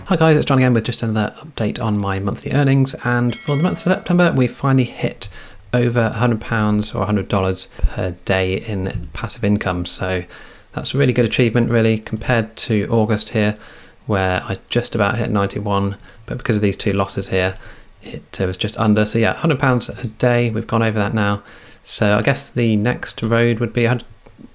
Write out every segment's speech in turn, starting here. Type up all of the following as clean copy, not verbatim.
Hi guys, it's John again with just another update on my monthly earnings, and for the month of September we finally hit over £100 or $100 per day in passive income. So that's a really good achievement really, compared to August here where I just about hit 91, but because of these two losses here it was just under. So yeah, £100 a day, we've gone over that now. So I guess the next road would be a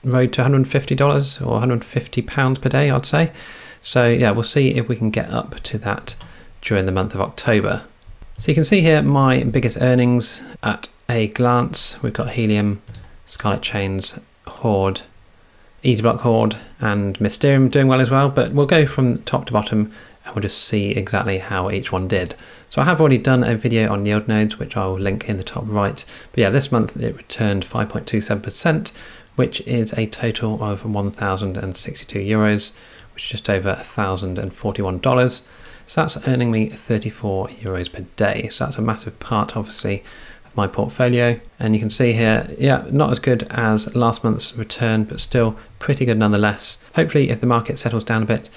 road to $150 or £150 per day, I'd say. So yeah, we'll see if we can get up to that during the month of October. So you can see here my biggest earnings at a glance. We've got Helium, Scarlet Chains, Horde, EasyBlock Horde and Mysterium doing well as well, but we'll go from top to bottom and we'll just see exactly how each one did. So I have already done a video on yield nodes, which I'll link in the top right. But yeah, this month it returned 5.27%, which is a total of €1,062, which is just over $1,041. So that's earning me €34 per day. So that's a massive part, obviously, of my portfolio. And you can see here, yeah, not as good as last month's return, but still pretty good nonetheless. Hopefully, if the market settles down a bit,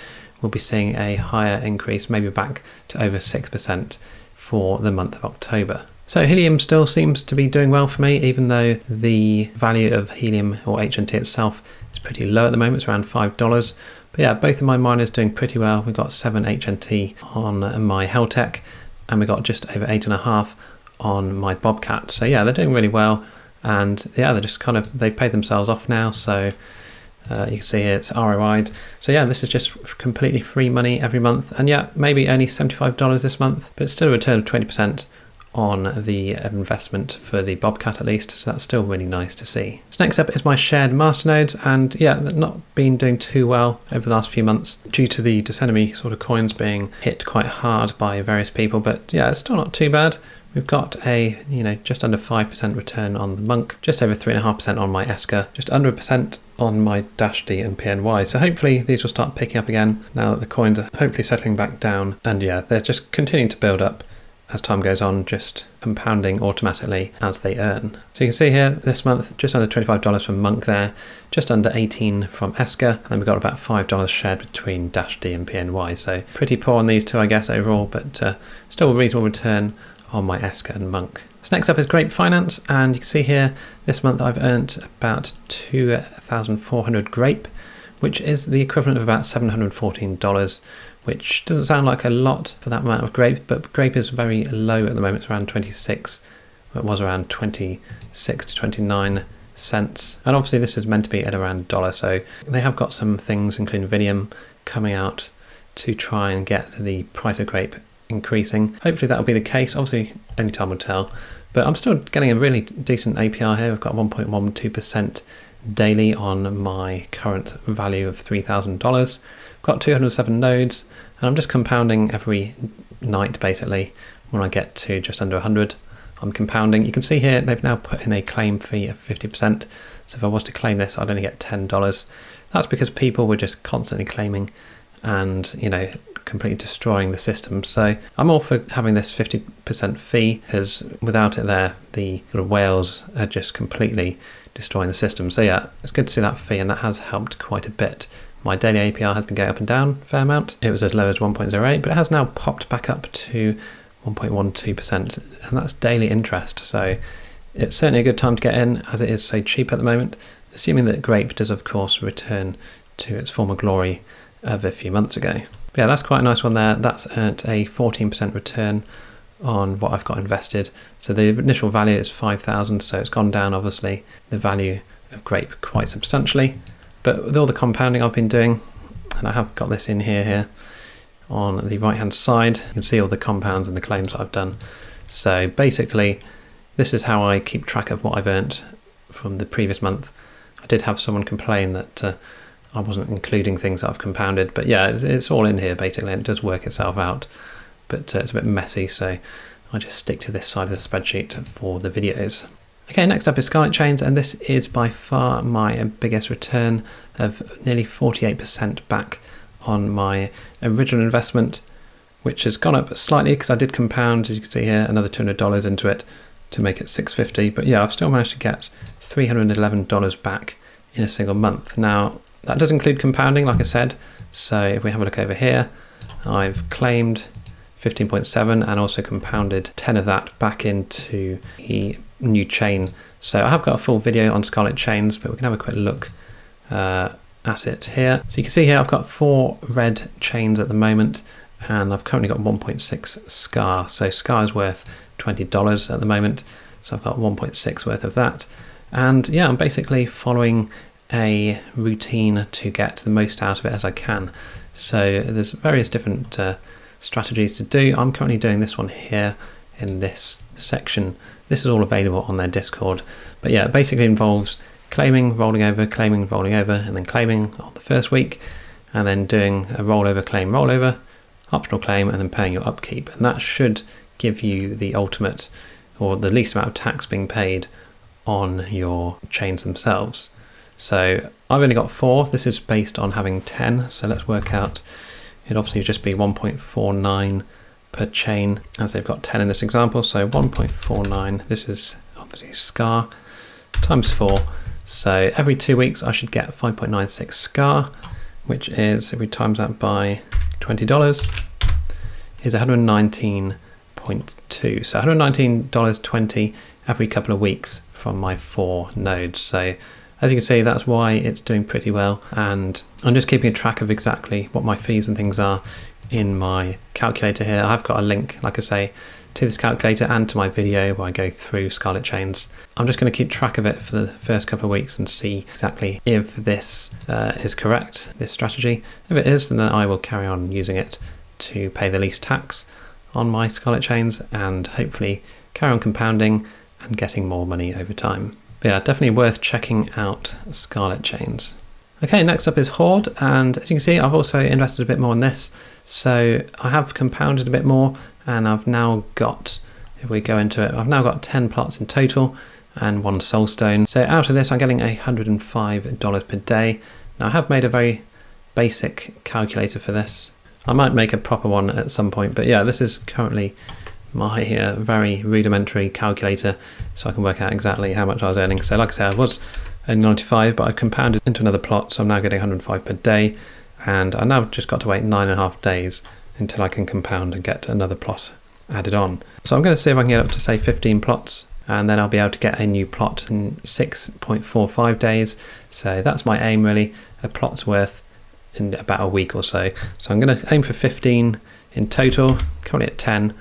we'll be seeing a higher increase, maybe back to over 6% for the month of October. So Helium still seems to be doing well for me, even though the value of Helium or HNT itself is pretty low at the moment. It's around $5. But yeah, both of my miners doing pretty well. We've got 7 HNT on my Heltec, and we got just over 8.5 on my Bobcat. So yeah, they're doing really well, and yeah, they're just they've paid themselves off now. So you can see here it's ROI'd. So yeah, this is just completely free money every month, and yeah, maybe only $75 this month, but it's still a return of 20% on the investment for the Bobcat at least, so that's still really nice to see. So next up is my shared Masternodes, and yeah, they've not been doing too well over the last few months due to the Decenemy sort of coins being hit quite hard by various people, but yeah, it's still not too bad. We've got a, just under 5% return on the Monk, just over 3.5% on my Esca, just under 1% on my Dash-D and PNY. So hopefully these will start picking up again now that the coins are hopefully settling back down, and yeah, they're just continuing to build up as time goes on, just compounding automatically as they earn. So you can see here this month just under $25 from Monk there, just under 18 from Esca, and then we've got about $5 shared between Dash-D and PNY. So pretty poor on these two, I guess, overall, but still a reasonable return on my Esca and Monk. So next up is Grape Finance, and you can see here this month I've earned about 2,400 Grape, which is the equivalent of about $714, which doesn't sound like a lot for that amount of Grape, but Grape is very low at the moment. It's around 26, it was around 26 to 29 cents, and obviously this is meant to be at around $1, so they have got some things including Helium coming out to try and get the price of Grape increasing. Hopefully that'll be the case, obviously only time will tell, but I'm still getting a really decent APR here. We've got 1.12% daily on my current value of $3,000. Got 207 nodes, and I'm just compounding every night basically. When I get to just under 100, I'm compounding. You can see here they've now put in a claim fee of 50%, so if I was to claim this I'd only get $10. That's because people were just constantly claiming and completely destroying the system. So I'm all for having this 50% fee, because without it there the sort of whales are just completely destroying the system. So yeah, it's good to see that fee, and that has helped quite a bit. My daily APR has been going up and down a fair amount. It was as low as 1.08, but it has now popped back up to 1.12%, and that's daily interest. So it's certainly a good time to get in, as it is so cheap at the moment, assuming that Grape does of course return to its former glory of a few months ago. But yeah, that's quite a nice one there. That's earned a 14% return on what I've got invested. So the initial value is 5,000, so it's gone down obviously the value of Grape quite substantially. But with all the compounding I've been doing, and I have got this in here on the right hand side, you can see all the compounds and the claims that I've done. So basically this is how I keep track of what I've earned from the previous month. I did have someone complain that I wasn't including things that I've compounded, but yeah, it's all in here basically, and it does work itself out, but it's a bit messy, so I just stick to this side of the spreadsheet for the videos. Okay, next up is Scarlet Chains, and this is by far my biggest return of nearly 48% back on my original investment, which has gone up slightly because I did compound, as you can see here, another $200 into it to make it $650. But yeah, I've still managed to get $311 back in a single month. Now, that does include compounding, like I said. So if we have a look over here, I've claimed 15.7 and also compounded 10 of that back into the new chain. So I have got a full video on Scarlet Chains, but we can have a quick look at it here. So you can see here I've got 4 red chains at the moment, and I've currently got 1.6 SCAR. So SCAR is worth $20 at the moment, so I've got 1.6 worth of that. And yeah, I'm basically following a routine to get the most out of it as I can. So there's various different strategies to do. I'm currently doing this one here in this section. This is all available on their Discord. But yeah, it basically involves claiming, rolling over, and then claiming on the first week, and then doing a rollover, claim, rollover, optional claim, and then paying your upkeep. And that should give you the ultimate, or the least amount of tax being paid on your chains themselves. So I've only got 4. This is based on having 10. So let's work out. It'd obviously just be 1.49 per chain, as they've got 10 in this example. So 1.49, this is obviously SCAR, times 4. So every 2 weeks I should get 5.96 SCAR, which is, if we times that by $20, is 119.2. So $119.20 every couple of weeks from my 4 nodes. So as you can see, that's why it's doing pretty well. And I'm just keeping a track of exactly what my fees and things are in my calculator here. I've got a link, like I say, to this calculator and to my video where I go through Scarlet Chains. I'm just going to keep track of it for the first couple of weeks and see exactly if this is correct, this strategy. If it is, then I will carry on using it to pay the least tax on my Scarlet Chains and hopefully carry on compounding and getting more money over time. But yeah, definitely worth checking out Scarlet Chains. Okay, next up is Horde, and as you can see, I've also invested a bit more in this. So I have compounded a bit more, and I've now got, if we go into it, I've now got 10 plots in total and 1 soulstone. So out of this, I'm getting $105 per day. Now I have made a very basic calculator for this. I might make a proper one at some point, but yeah, this is currently my very rudimentary calculator, so I can work out exactly how much I was earning. So like I said, I was earning 95, but I compounded into another plot, so I'm now getting 105 per day, and I now just got to wait 9.5 days until I can compound and get another plot added on. So I'm going to see if I can get up to say 15 plots, and then I'll be able to get a new plot in 6.45 days. So that's my aim really, a plot's worth in about a week or so. So I'm going to aim for 15 in total, currently at 10,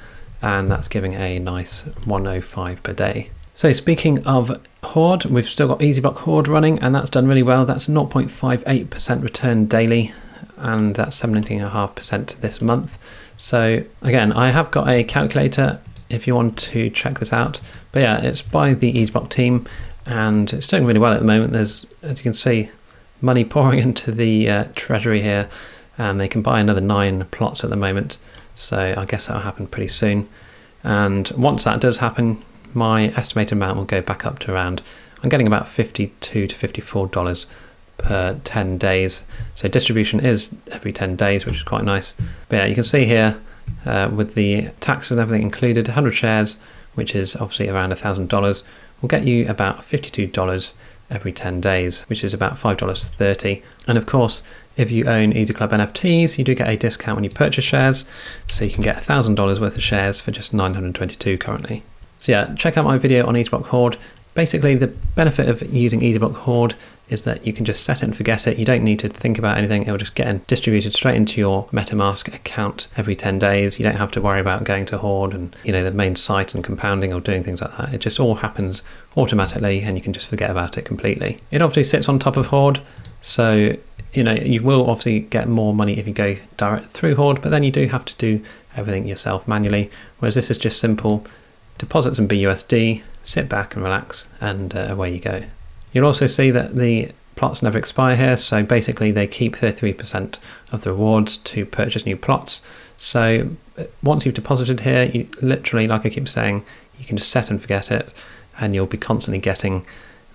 and that's giving a nice 105 per day. So speaking of Horde, we've still got EasyBlock Horde running, and that's done really well. That's 0.58% return daily, and that's 17.5% this month. So again, I have got a calculator if you want to check this out. But yeah, it's by the EasyBlock team, and it's doing really well at the moment. There's, as you can see, money pouring into the treasury here, and they can buy another 9 plots at the moment. So I guess that'll happen pretty soon. And once that does happen, my estimated amount will go back up to around, I'm getting about $52 to $54 per 10 days. So distribution is every 10 days, which is quite nice. But yeah, you can see here with the tax and everything included, 100 shares, which is obviously around $1,000, will get you about $52 every 10 days, which is about $5.30. And of course, if you own Easy Club NFTs, you do get a discount when you purchase shares, so you can get $1,000 worth of shares for just 922 currently. So yeah, check out my video on EasyBlock Horde. Basically, the benefit of using EasyBlock Horde is that you can just set it and forget it. You don't need to think about anything. It will just get distributed straight into your MetaMask account every 10 days. You don't have to worry about going to Horde and the main site and compounding or doing things like that. It just all happens automatically, and you can just forget about it completely. It obviously sits on top of Horde, so you will obviously get more money if you go direct through Horde, but then you do have to do everything yourself manually, whereas this is just simple. Deposit some BUSD, sit back and relax, and away you go. You'll also see that the plots never expire here, so basically they keep 33% of the rewards to purchase new plots. So once you've deposited here, you literally, like I keep saying, you can just set and forget it, and you'll be constantly getting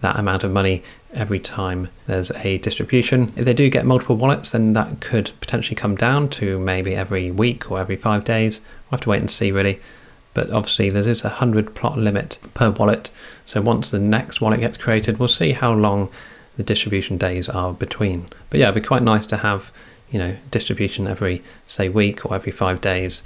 that amount of money every time there's a distribution. If they do get multiple wallets, then that could potentially come down to maybe every week or every 5 days. We'll have to wait and see really. But obviously there is a 100 plot limit per wallet. So once the next wallet gets created, we'll see how long the distribution days are between. But yeah, it'd be quite nice to have distribution every, say, week or every 5 days,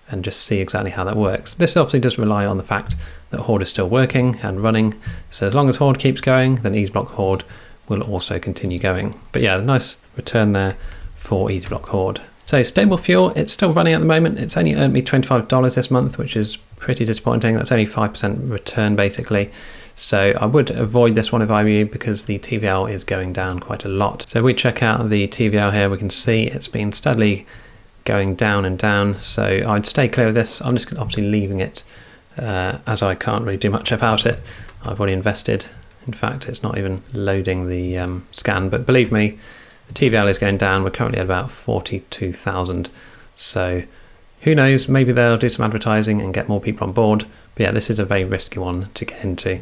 and just see exactly how that works. This obviously does rely on the fact that Horde is still working and running. So as long as Horde keeps going, then EasyBlock Horde will also continue going. But yeah, nice return there for EasyBlock Horde. So StableFuel, it's still running at the moment. It's only earned me $25 this month, which is pretty disappointing. That's only 5% return basically. So I would avoid this one if I were you, because the TVL is going down quite a lot. So we check out the TVL here, we can see it's been steadily going down and down. So I'd stay clear of this. I'm just obviously leaving it as I can't really do much about it. I've already invested. In fact, it's not even loading the scan, but believe me, the TVL is going down. We're currently at about 42,000. So who knows, maybe they'll do some advertising and get more people on board. But yeah, this is a very risky one to get into.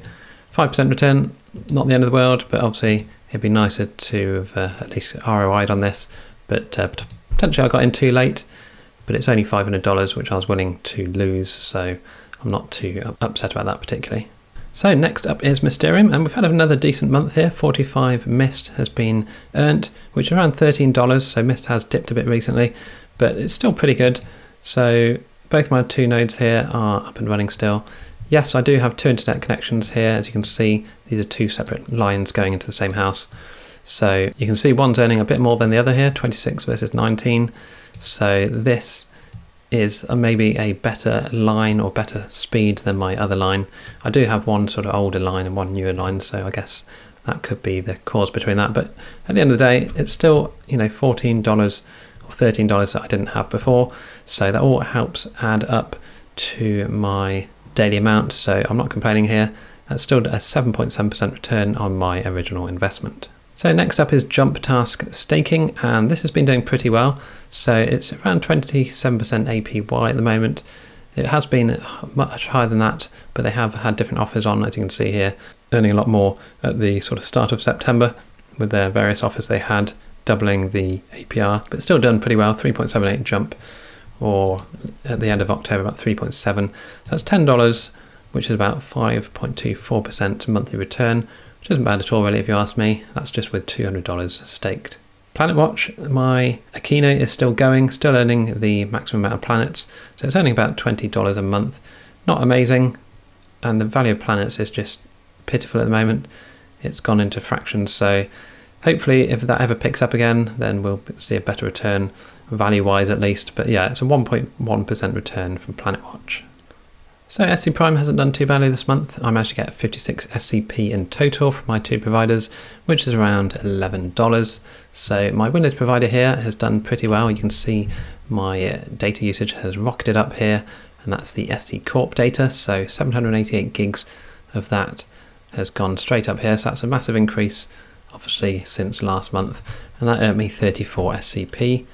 5% return, not the end of the world, but obviously it'd be nicer to have at least ROI'd on this. But potentially I got in too late, but it's only $500, which I was willing to lose. So I'm not too upset about that particularly. So next up is Mysterium, and we've had another decent month here. 45 Misc has been earned, which is around $13. So Misc has dipped a bit recently, but it's still pretty good. So both my 2 nodes here are up and running still. Yes, I do have 2 internet connections here. As you can see, these are 2 separate lines going into the same house. So you can see one's earning a bit more than the other here, 26 versus 19. So this is maybe a better line or better speed than my other line. I do have one sort of older line and one newer line, so I guess that could be the cause between that. But at the end of the day, it's still, $14 or $13 that I didn't have before. So that all helps add up to my daily amount. So I'm not complaining here. That's still a 7.7% return on my original investment. So next up is JumpTask staking, and this has been doing pretty well. So it's around 27% APY at the moment. It has been much higher than that, but they have had different offers on, as you can see here, earning a lot more at the sort of start of September with their various offers they had, doubling the APR, but still done pretty well, 3.78 jump, or at the end of October about 3.7. So that's $10, which is about 5.24% monthly return, which isn't bad at all really if you ask me. That's just with $200 staked. PlanetWatch, my Aquino is still going, still earning the maximum amount of planets, so it's earning about $20 a month. Not amazing, and the value of planets is just pitiful at the moment. It's gone into fractions, so hopefully if that ever picks up again, then we'll see a better return, value-wise at least. But yeah, it's a 1.1% return from PlanetWatch. So SCPrime hasn't done too badly this month. I managed to get 56 SCP in total from my 2 providers, which is around $11. So my Windows provider here has done pretty well. You can see my data usage has rocketed up here, and that's the SC Corp data. So 788 gigs of that has gone straight up here. So that's a massive increase, obviously, since last month. And that earned me 34 SCP.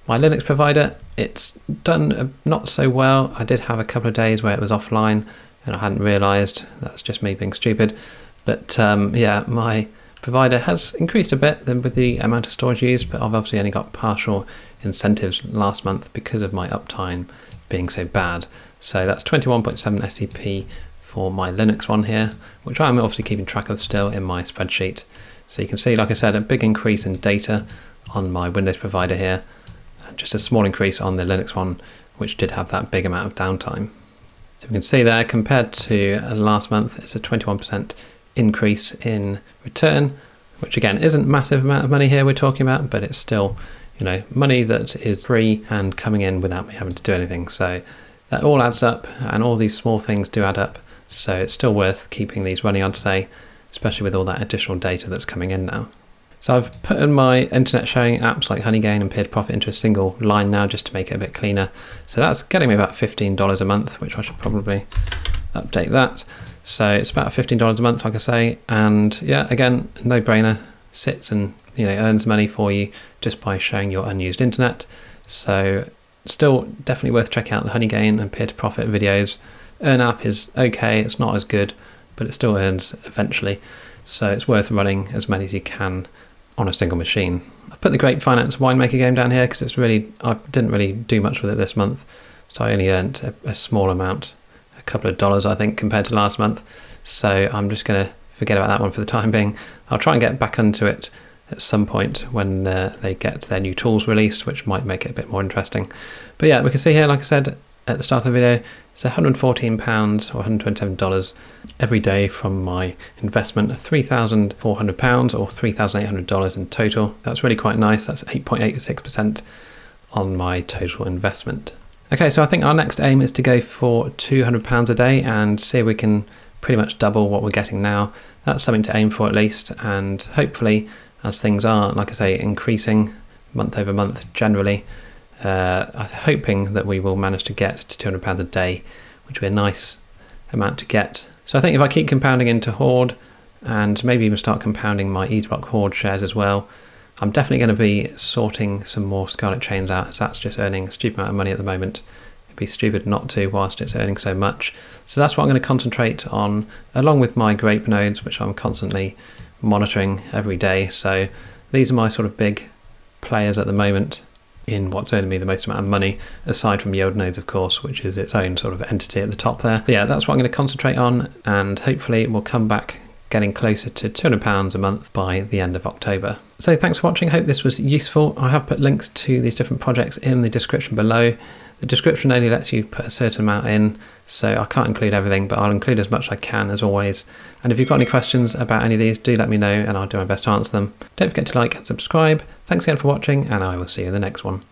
My Linux provider, it's done not so well. I did have a couple of days where it was offline and I hadn't realised. That's just me being stupid. But yeah, my provider has increased a bit with the amount of storage used, but I've obviously only got partial incentives last month because of my uptime being so bad. So that's 21.7 SCP for my Linux one here, which I'm obviously keeping track of still in my spreadsheet. So you can see, like I said, a big increase in data on my Windows provider here, and just a small increase on the Linux one, which did have that big amount of downtime. So we can see there, compared to last month, it's a 21% increase in return, which again isn't a massive amount of money here we're talking about, but it's still, money that is free and coming in without me having to do anything. So that all adds up, and all these small things do add up. So it's still worth keeping these running, I'd say, especially with all that additional data that's coming in now. So I've put in my internet sharing apps like Honeygain and PeerToProfit into a single line now, just to make it a bit cleaner. So that's getting me about $15 a month, which I should probably update that. So it's about $15 a month, like I say. And yeah, again, no brainer, sits and earns money for you just by sharing your unused internet. So still definitely worth checking out the Honeygain and PeerToProfit videos. Earn app is okay, it's not as good, but it still earns eventually. So it's worth running as many as you can on a single machine. I put the Grape Finance winemaker game down here because I didn't really do much with it this month, so I only earned a small amount, a couple of dollars I think, compared to last month. So I'm just going to forget about that one for the time being. I'll try and get back into it at some point when they get their new tools released, which might make it a bit more interesting. But yeah, we can see here, like I said at the start of the video, it's £114 or $127 every day from my investment of £3,400 or $3,800 in total. That's really quite nice. That's 8.86% on my total investment. Okay, so I think our next aim is to go for £200 a day and see if we can pretty much double what we're getting now. That's something to aim for at least, and hopefully, as things are, like I say, increasing month over month generally, I'm hoping that we will manage to get to £200 a day, which would be a nice amount to get. So I think if I keep compounding into Horde, and maybe even start compounding my EasyBlock Horde shares as well, I'm definitely going to be sorting some more Scarlet Chains out, as that's just earning a stupid amount of money at the moment. It'd be stupid not to whilst it's earning so much. So that's what I'm going to concentrate on, along with my Grape nodes, which I'm constantly monitoring every day. So these are my sort of big players at the moment in what's earning me the most amount of money, aside from yield nodes, of course, which is its own sort of entity at the top there. But yeah, that's what I'm going to concentrate on, and hopefully we'll come back getting closer to £200 a month by the end of October. So thanks for watching. Hope this was useful. I have put links to these different projects in the description below. The description only lets you put a certain amount in, so I can't include everything, but I'll include as much as I can, as always. And if you've got any questions about any of these, do let me know and I'll do my best to answer them. Don't forget to like and subscribe. Thanks again for watching, and I will see you in the next one.